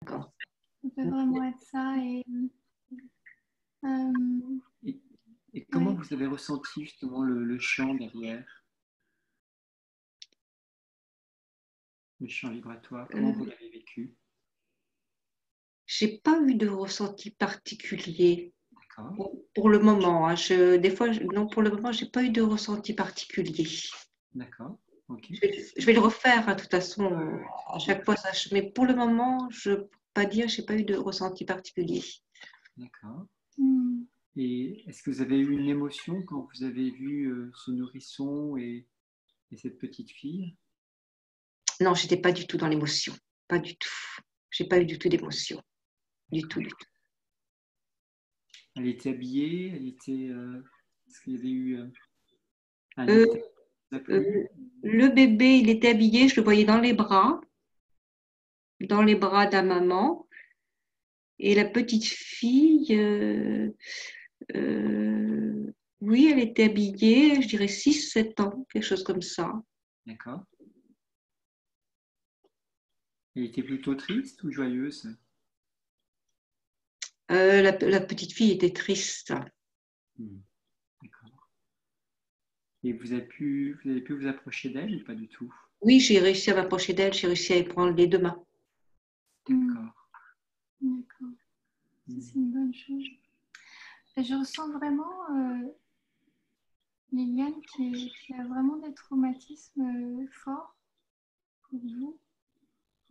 D'accord. Ça peut vraiment être ça. Et, et comment Ouais. vous avez ressenti justement le chant derrière, le chant vibratoire? Comment vous l'avez vécu? J'ai pas eu de ressenti particulier D'accord, pour le moment. Hein. Des fois, non, pour le moment, j'ai pas eu de ressenti particulier. d'accord, ok, Je vais le refaire, hein, de toute façon, à chaque fois. Mais pour le moment, je ne peux pas dire, j'ai pas eu de ressenti particulier. d'accord. Mm. Et est-ce que vous avez eu une émotion quand vous avez vu ce nourrisson et cette petite fille? Non, j'étais pas du tout dans l'émotion, pas du tout. J'ai pas eu du tout d'émotion, du tout, du tout. Elle était habillée, elle était. Est-ce qu'il y avait eu un Euh, détail qui vous a euh, plu? le bébé, il était habillé, je le voyais dans les bras de la maman. Et la petite fille, oui, elle était habillée, je dirais 6, 7 ans, quelque chose comme ça. D'accord. Elle était plutôt triste ou joyeuse? La petite fille était triste. Hmm, d'accord. Et vous avez pu vous approcher d'elle ou pas du tout? Oui, j'ai réussi à m'approcher d'elle, j'ai réussi à y prendre les 2 mains. D'accord. D'accord. Ça, c'est une bonne chose. Et je ressens vraiment, Liliane, qui a vraiment des traumatismes forts pour vous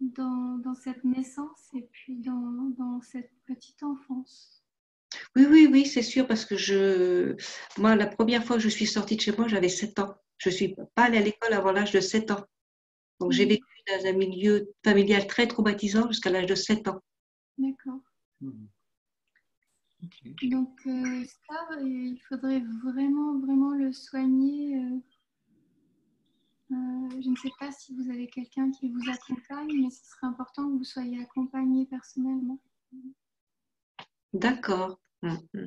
dans cette naissance et puis dans cette petite enfance. Oui, c'est sûr, parce que moi, la première fois que je suis sortie de chez moi, j'avais 7 ans. Je ne suis pas allée à l'école avant l'âge de 7 ans. Donc, j'ai vécu dans un milieu familial très traumatisant jusqu'à l'âge de 7 ans. D'accord. Hmm. Ok. Donc, ça, il faudrait vraiment, vraiment le soigner. Je ne sais pas si vous avez quelqu'un qui vous accompagne, mais ce serait important que vous soyez accompagné personnellement. D'accord.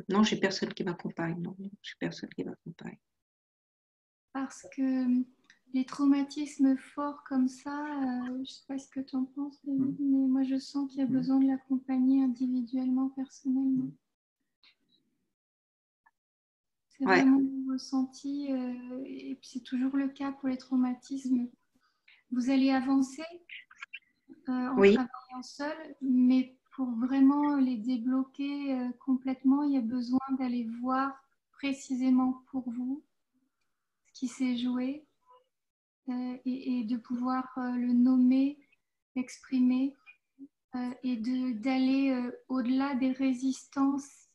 Non, j'ai personne qui m'accompagne. Non, j'ai personne qui m'accompagne. Parce que les traumatismes forts comme ça, je ne sais pas ce que tu en penses, David, mais moi je sens qu'il y a besoin de l'accompagner individuellement, personnellement. C'est Ouais. vraiment mon ressenti, et puis c'est toujours le cas pour les traumatismes. Vous allez avancer en Oui. travaillant seul, mais pour vraiment les débloquer complètement, il y a besoin d'aller voir précisément pour vous ce qui s'est joué et de pouvoir le nommer, l'exprimer et d'aller au-delà des résistances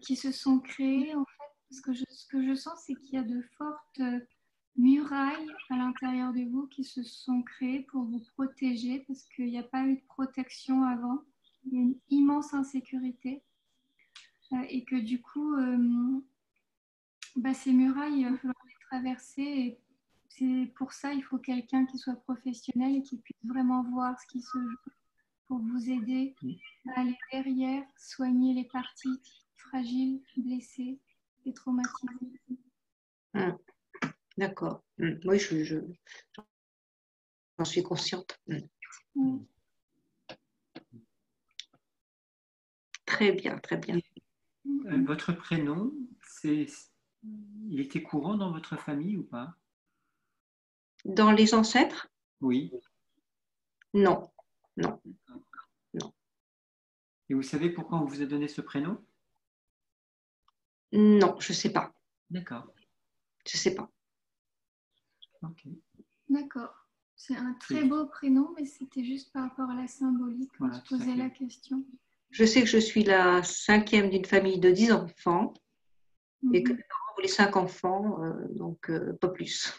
qui se sont créées en fait. Parce que ce que je sens, c'est qu'il y a de fortes murailles à l'intérieur de vous qui se sont créées pour vous protéger parce qu'il n'y a pas eu de protection avant. Il y a une immense insécurité et que du coup, ces murailles, il va falloir les traverser. Et c'est pour ça il faut quelqu'un qui soit professionnel et qui puisse vraiment voir ce qui se joue pour vous aider à aller derrière, soigner les parties fragiles, blessées et traumatisées. D'accord. Oui, j'en suis consciente. Très bien, très bien. Votre prénom, il était courant dans votre famille ou pas? Dans les ancêtres? Oui. Non, non. Et vous savez pourquoi on vous a donné ce prénom? Non, je ne sais pas. D'accord. Je ne sais pas. Ok. D'accord. C'est un très beau prénom, mais c'était juste par rapport à la symbolique quand Voilà, je posais la question. Je sais que je suis la 5e d'une famille de 10 enfants et que mes parents voulaient 5 enfants, donc pas plus.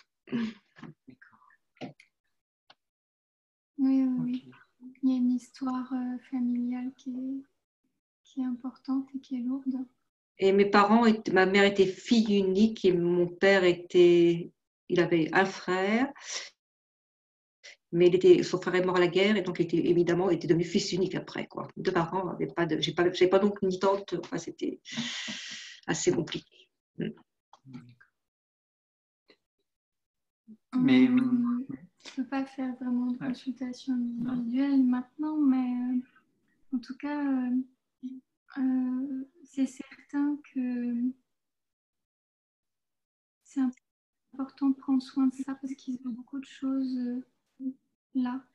Oui. Il y a une histoire familiale qui est importante et qui est lourde. Et ma mère était fille unique et mon père il avait un frère, mais son frère est mort à la guerre et donc évidemment il était devenu fils unique après, quoi. 2 parents n'avaient pas de, j'ai pas donc ni tante, enfin c'était assez compliqué. Mais Je ne peux pas faire vraiment de consultation individuelle maintenant, mais tout cas, c'est certain que c'est important de prendre soin de ça parce qu'il y a beaucoup de choses là.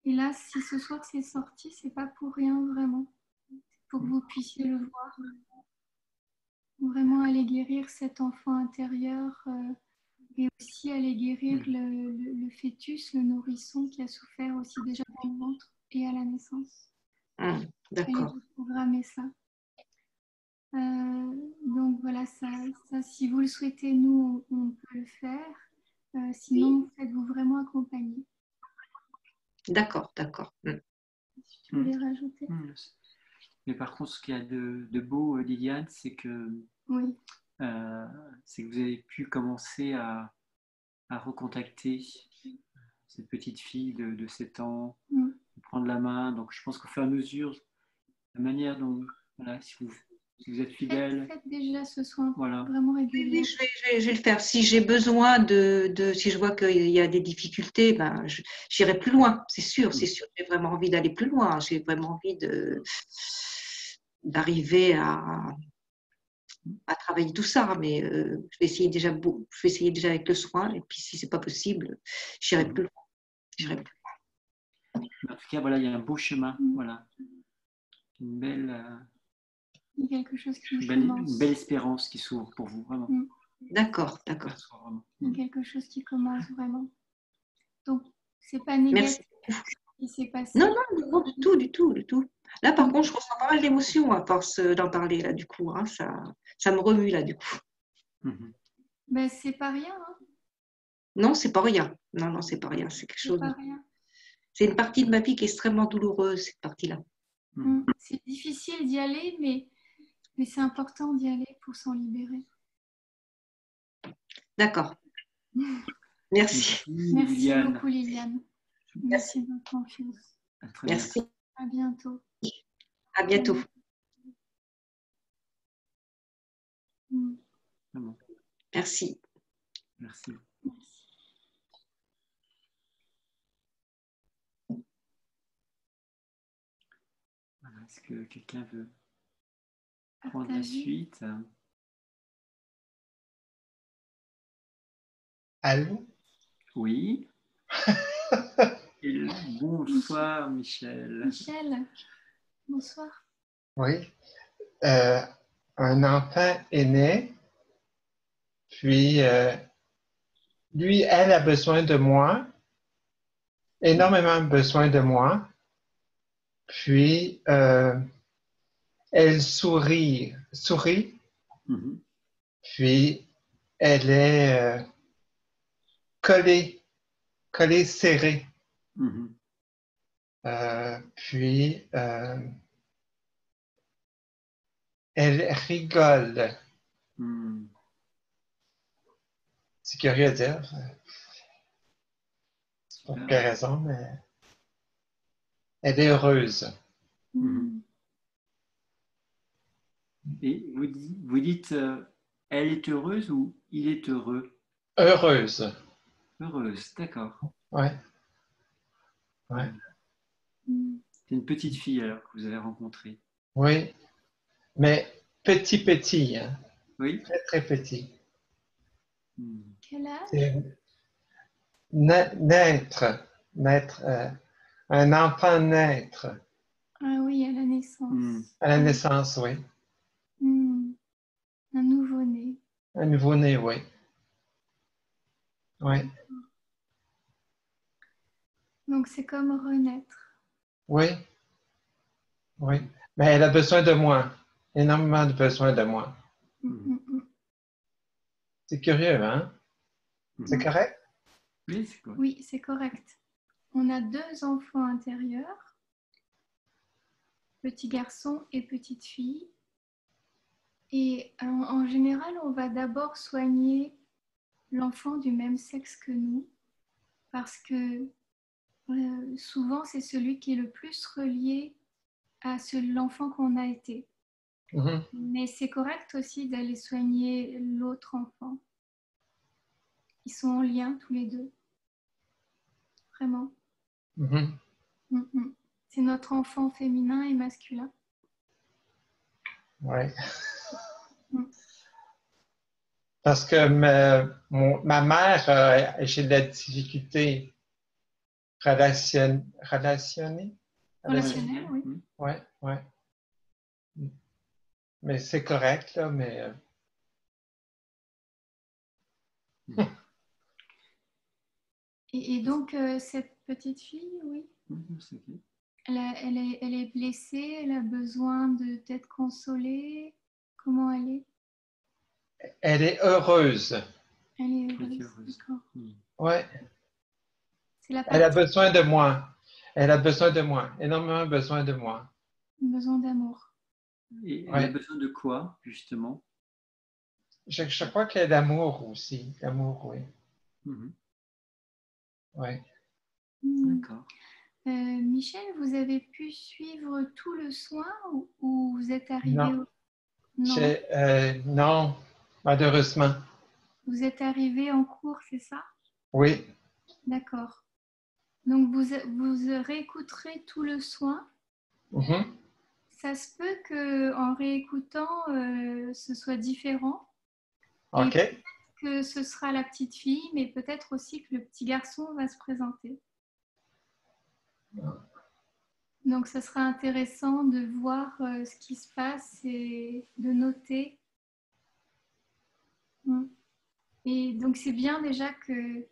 Et là, si ce soir c'est sorti, c'est pas pour rien vraiment. C'est pour que vous puissiez le voir. Vraiment aller guérir cet enfant intérieur et aussi aller guérir le fœtus, le nourrisson qui a souffert aussi déjà dans le ventre et à la naissance. D'accord. Aller programmer ça. Donc voilà, ça, si vous le souhaitez, nous, on peut le faire. Sinon, faites-vous vraiment accompagner. D'accord, d'accord. Si tu voulais rajouter. Mais par contre, ce qu'il y a de beau, Liliane, c'est que, Oui. c'est que vous avez pu commencer à recontacter cette petite fille de 7 ans, prendre la main. Donc, je pense qu'au fur et à mesure, la manière dont, voilà, si vous êtes fidèle. Faites déjà ce soin, voilà. vraiment régulier. Oui, je vais le faire. Si j'ai besoin si je vois qu'il y a des difficultés, ben, j'irai plus loin, c'est sûr, c'est sûr. J'ai vraiment envie d'aller plus loin. J'ai vraiment envie d'arriver à travailler tout ça. Mais je vais essayer déjà avec le soin. Et puis, si c'est pas possible, j'irai plus loin. J'irai plus loin. En tout cas, voilà, il y a un beau chemin. Voilà. Une belle. Il y a quelque chose qui une belle espérance qui s'ouvre pour vous, vraiment. D'accord, d'accord. Il y a quelque chose qui commence vraiment. Donc, c'est pas négatif ce qui s'est passé. Non, du tout. Là, par contre, je ressens pas mal d'émotions à force d'en parler, là, du coup. Hein, ça me remue, là, du coup. Ben, c'est pas rien. Hein. Non, c'est pas rien. Non, c'est pas rien. C'est quelque chose. Pas rien. C'est une partie de ma vie qui est extrêmement douloureuse, cette partie-là. C'est difficile d'y aller, mais c'est important d'y aller pour s'en libérer. D'accord. Merci. Merci beaucoup, Liliane. Merci de votre confiance. Merci. À bientôt. À bientôt. Merci. Merci. Voilà, est-ce que quelqu'un veut prendre la suite? Allô? Oui. Bonsoir, Michel. Michel, bonsoir. Oui. Un enfant est né, puis lui, elle a besoin de moi, énormément besoin de moi, puis elle sourit, puis elle est collée, serrée. Puis elle rigole. C'est curieux à dire. C'est pas pour quelle raison, mais elle est heureuse. Et vous dites elle est heureuse ou il est heureux? Heureuse. Heureuse, d'accord. Ouais. Ouais. C'est une petite fille alors que vous avez rencontrée. Oui, mais petit, hein? Oui. Très, très petit. Quel âge? Naître, un enfant naître. Ah oui, à la naissance. À la naissance, oui. Un nouveau-né. Un nouveau-né, oui. Oui. Donc c'est comme renaître. Oui. Oui. Mais elle a besoin de moi. Énormément de besoin de moi. C'est curieux, hein? C'est correct? Oui, c'est correct. Oui, c'est correct. On a 2 enfants intérieurs, petit garçon et petite fille. Et en général, on va d'abord soigner l'enfant du même sexe que nous, parce que souvent, c'est celui qui est le plus relié à l'enfant qu'on a été. Mais c'est correct aussi d'aller soigner l'autre enfant. Ils sont en lien tous les deux. Vraiment. C'est notre enfant féminin et masculin. Oui. Mm. Parce que ma mère, j'ai de la difficulté relationnée. Relationnel, oui. Oui, oui. Mais c'est correct, là, mais... Et donc, cette petite fille, oui, elle est blessée, elle a besoin d'être consolée. Comment elle est? Elle est heureuse. Elle est heureuse, d'accord. Oui. C'est la Elle a partie besoin de moi. Elle a besoin de moi. Énormément besoin de moi. besoin d'amour. Et elle a besoin de quoi, justement? Je crois qu'il y a d'amour aussi. D'amour, oui. Oui. D'accord. Michel, vous avez pu suivre tout le soin ou vous êtes arrivé Non. Non. Non, malheureusement. Vous êtes arrivé en cours, c'est ça? Oui. D'accord. Donc, vous réécouterez tout le soin. Ça se peut qu'en réécoutant, ce soit différent. OK. Et peut-être que ce sera la petite fille, mais peut-être aussi que le petit garçon va se présenter. Donc, ce sera intéressant de voir ce qui se passe et de noter. Et donc, c'est bien déjà que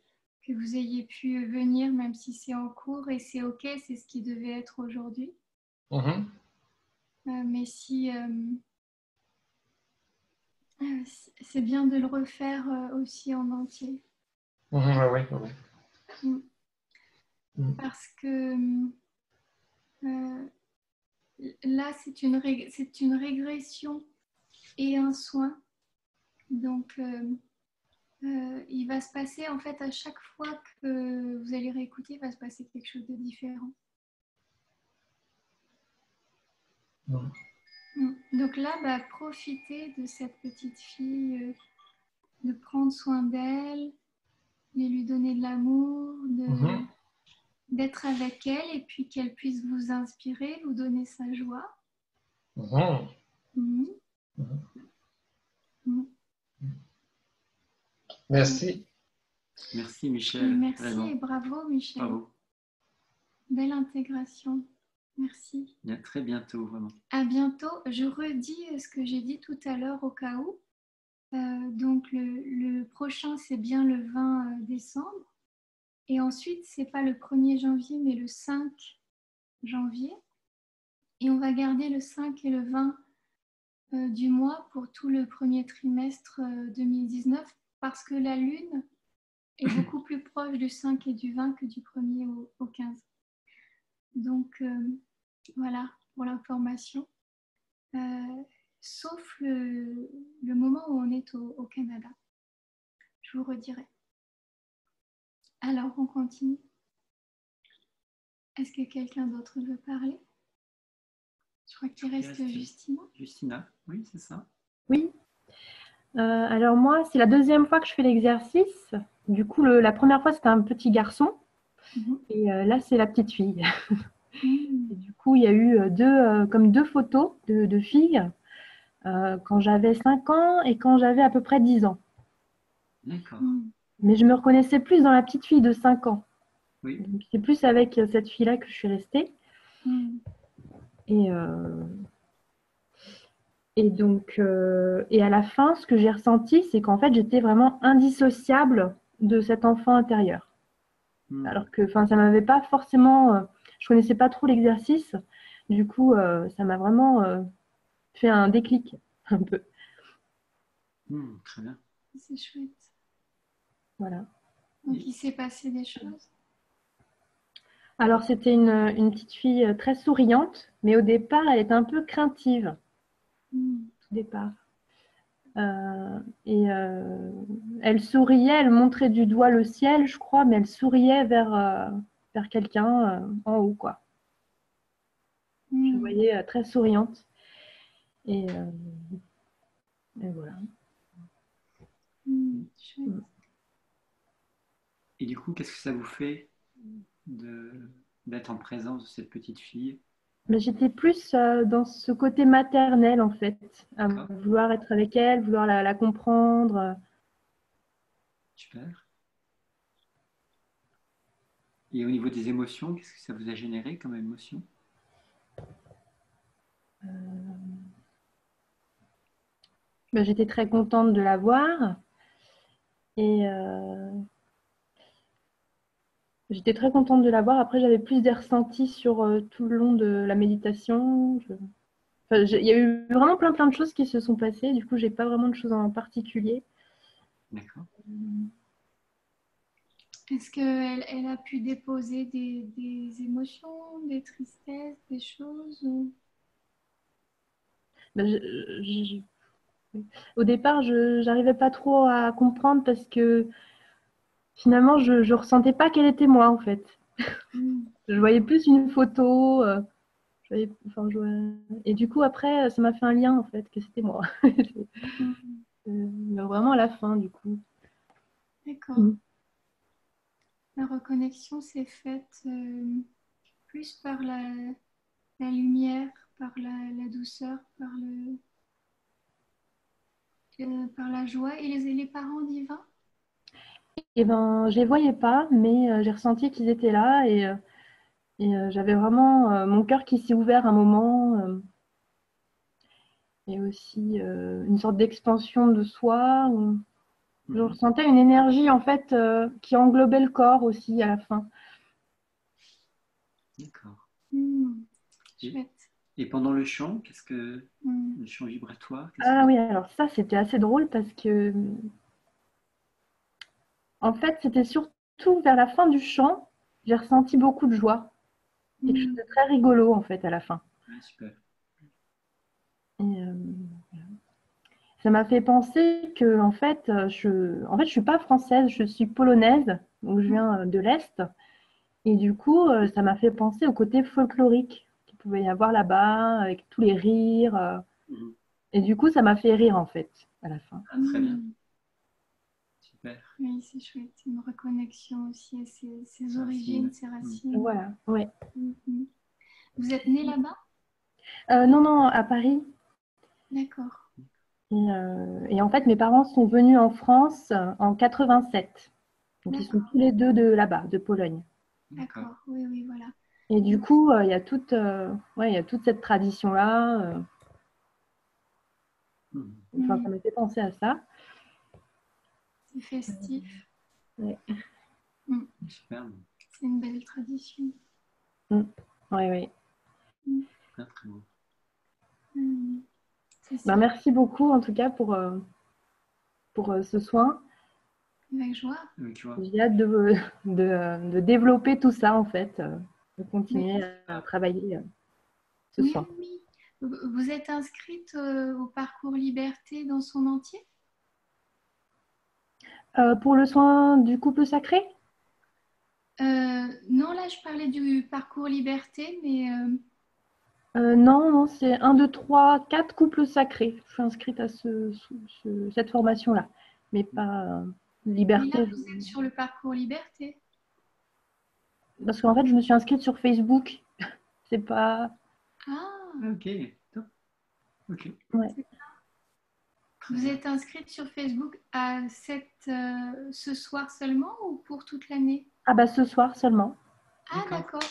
vous ayez pu venir, même si c'est en cours, et c'est OK, c'est ce qui devait être aujourd'hui. Mais si c'est bien de le refaire aussi en entier. Oui. Parce que là, c'est une régression et un soin. Donc, il va se passer, en fait, à chaque fois que vous allez réécouter, il va se passer quelque chose de différent. Donc là, profitez de cette petite fille, de prendre soin d'elle, de lui donner de l'amour, d'être avec elle et puis qu'elle puisse vous inspirer, vous donner sa joie. Merci. Merci Michel. Merci vraiment. et bravo Michel. Bravo. Belle intégration. Merci. Et à très bientôt, vraiment. À bientôt. Je redis ce que j'ai dit tout à l'heure au cas où. Donc le prochain, c'est bien le 20 décembre. Et ensuite, c'est pas le 1er janvier, mais le 5 janvier. Et on va garder le 5 et le 20 du mois pour tout le premier trimestre 2019 parce que la Lune est beaucoup plus proche du 5 et du 20 que du 1er au 15. Donc, voilà pour l'information. Sauf le moment où on est au Canada. Je vous redirai. Alors, on continue. Est-ce que quelqu'un d'autre veut parler? Je crois qu'il reste Justina. Justina, oui, c'est ça. Oui. Alors moi, c'est la deuxième fois que je fais l'exercice. Du coup, la première fois, c'était un petit garçon. Et là, c'est la petite fille. Et du coup, il y a eu deux photos de filles quand j'avais 5 ans et quand j'avais à peu près 10 ans. D'accord. Mais je me reconnaissais plus dans la petite fille de 5 ans. Oui. Donc, c'est plus avec cette fille-là que je suis restée. Et donc, et à la fin, ce que j'ai ressenti, c'est qu'en fait, j'étais vraiment indissociable de cet enfant intérieur. Alors que, ça m'avait pas forcément, je connaissais pas trop l'exercice. Du coup, ça m'a vraiment fait un déclic un peu. Très bien. C'est chouette. Voilà. Donc, il s'est passé des choses. Alors, c'était une petite fille très souriante, mais au départ, elle était un peu craintive. Au départ. Elle souriait, elle montrait du doigt le ciel, je crois, mais elle souriait vers quelqu'un en haut, quoi. Je la voyais très souriante. Et voilà. Et du coup, qu'est-ce que ça vous fait de d'être en présence de cette petite fille? Mais j'étais plus dans ce côté maternel, en fait, à D'accord. vouloir être avec elle, vouloir la comprendre. Super. Et au niveau des émotions, qu'est-ce que ça vous a généré comme émotion? J'étais très contente de la voir et j'étais très contente de la voir. Après, j'avais plus des ressentis sur tout le long de la méditation. Il y a eu vraiment plein de choses qui se sont passées. Du coup, j'ai pas vraiment de choses en particulier. D'accord. Est-ce qu'elle a pu déposer des émotions, des tristesses, des choses Ben, au départ, je n'arrivais pas trop à comprendre parce que finalement, je ne ressentais pas qu'elle était moi, en fait. Je voyais plus une photo. Et du coup, après, ça m'a fait un lien, en fait, que c'était moi. Mais vraiment à la fin, du coup. D'accord. La reconnexion s'est faite plus par la lumière, par la douceur, par la joie. Et les parents divins? Et ben, je les voyais pas, mais j'ai ressenti qu'ils étaient là et j'avais vraiment mon cœur qui s'est ouvert un moment et aussi une sorte d'expansion de soi. Je ressentais une énergie en fait qui englobait le corps aussi à la fin. D'accord. Chouette. Et pendant le chant, qu'est-ce que le chant vibratoire? Ah oui, alors ça c'était assez drôle parce que en fait c'était surtout vers la fin du chant, j'ai ressenti beaucoup de joie. Quelque chose de très rigolo en fait à la fin. Ouais, super. Et, ça m'a fait penser que en fait je suis pas française, je suis polonaise, donc je viens de l'Est. Et du coup, ça m'a fait penser au côté folklorique qu'il pouvait y avoir là-bas, avec tous les rires. Et du coup, ça m'a fait rire en fait à la fin. Ah, très bien. Super. Oui, c'est chouette. Une reconnexion aussi à ses origines, ses racines. Voilà, ouais. Vous êtes né là-bas? Non, à Paris. D'accord. Et en fait, mes parents sont venus en France en 87. Donc, ils sont tous les deux de là-bas, de Pologne. D'accord, oui, voilà. Et du coup, il y a toute cette tradition-là. Enfin, ça m'a fait penser à ça. C'est festif. Ouais. Super. C'est une belle tradition. Oui. Très, très beau. Merci beaucoup en tout cas pour ce soin. Avec joie. J'ai hâte de développer tout ça en fait, de continuer à travailler ce soin. Oui. Vous êtes inscrite au parcours Liberté dans son entier? Pour le soin du couple sacré? Non, là je parlais du parcours Liberté, mais... Non, c'est 1, 2, 3, 4 couples sacrés. Je suis inscrite à cette formation-là, mais pas Liberté. Mais là, vous êtes sur le parcours Liberté. Parce qu'en fait, je me suis inscrite sur Facebook. C'est pas... Ah, ok, top. Ok. Ouais. Vous êtes inscrite sur Facebook à ce soir seulement ou pour toute l'année? Ah bah ce soir seulement. Ah d'accord.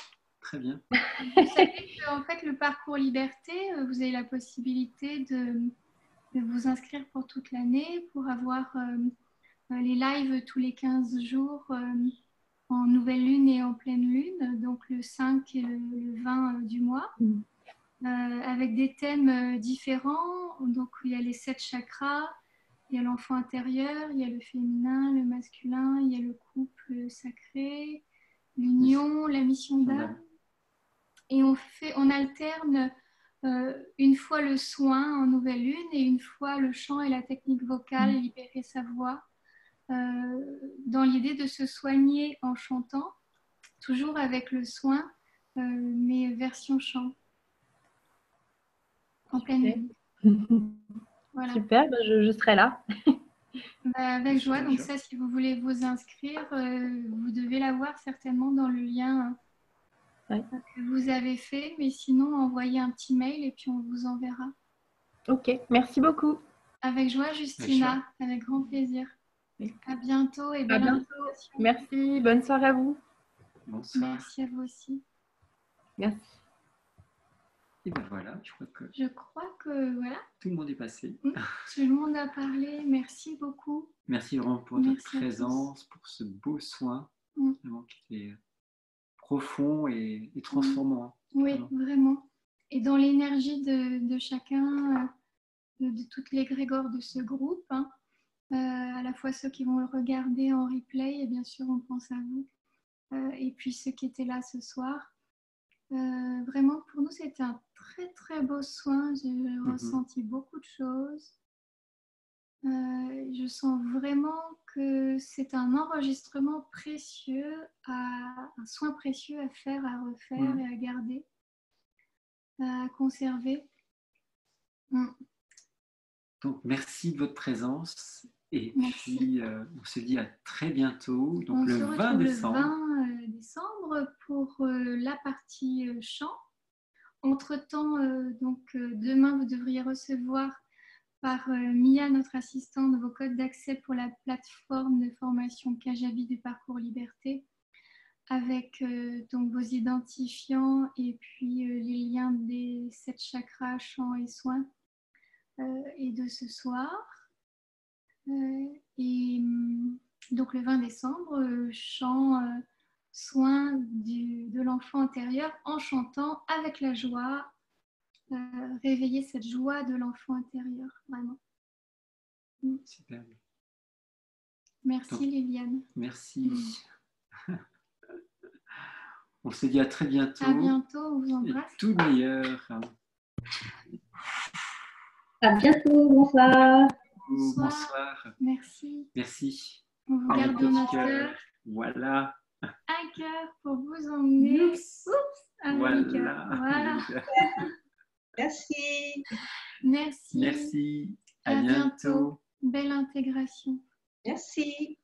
Très bien. Vous savez qu'en fait le parcours Liberté, vous avez la possibilité de vous inscrire pour toute l'année pour avoir les lives tous les 15 jours en nouvelle lune et en pleine lune, donc le 5 et le 20 du mois. Avec des thèmes différents. Donc, il y a les 7 chakras, il y a l'enfant intérieur, il y a le féminin, le masculin, il y a le couple sacré, l'union, la mission d'âme. Et on alterne une fois le soin en nouvelle lune et une fois le chant et la technique vocale, libérer sa voix, dans l'idée de se soigner en chantant, toujours avec le soin, mais version chant. En pleine lune. Voilà. Super, je serai là. Avec joie. Donc ça, si vous voulez vous inscrire, vous devez l'avoir certainement dans le lien que vous avez fait, mais sinon, envoyez un petit mail et puis on vous enverra. Ok, merci beaucoup. Avec joie, Justina, avec grand plaisir. À bientôt et bonne intégration. Merci, bonne soirée à vous. Bonsoir. Merci à vous aussi. Merci. Et ben voilà, je crois que voilà. Tout le monde est passé. Tout le monde a parlé. Merci beaucoup. Merci vraiment pour votre présence, pour ce beau soin, vraiment qui est profond et transformant. Oui, vraiment. Et dans l'énergie de chacun, de toutes les grégores de ce groupe, à la fois ceux qui vont le regarder en replay, et bien sûr on pense à vous, et puis ceux qui étaient là ce soir. Vraiment, pour nous, c'était un très très beau soin. J'ai ressenti beaucoup de choses. Je sens vraiment que c'est un enregistrement précieux, un soin précieux à faire, à refaire et à garder, à conserver. Donc, merci de votre présence. Et puis, on se dit à très bientôt. Donc, on le se 20 décembre. Le 20 décembre pour la partie chant. Entre-temps, demain, vous devriez recevoir par Mia, notre assistante, vos codes d'accès pour la plateforme de formation Kajabi du Parcours Liberté, avec donc vos identifiants et puis les liens des 7 chakras, chants et soins et de ce soir. Et donc le 20 décembre, chant soin de l'enfant intérieur en chantant avec la joie, réveiller cette joie de l'enfant intérieur, vraiment. Super. Merci donc, Liliane. Merci. On se dit à très bientôt. À bientôt, on vous embrasse. Et tout le meilleur. À bientôt, bonsoir. Bonsoir. Merci. Merci. On vous garde dans notre cœur. Voilà. Un cœur pour vous emmener. Oups, voilà. Voilà. Merci. Merci. Merci. À bientôt. Belle intégration. Merci.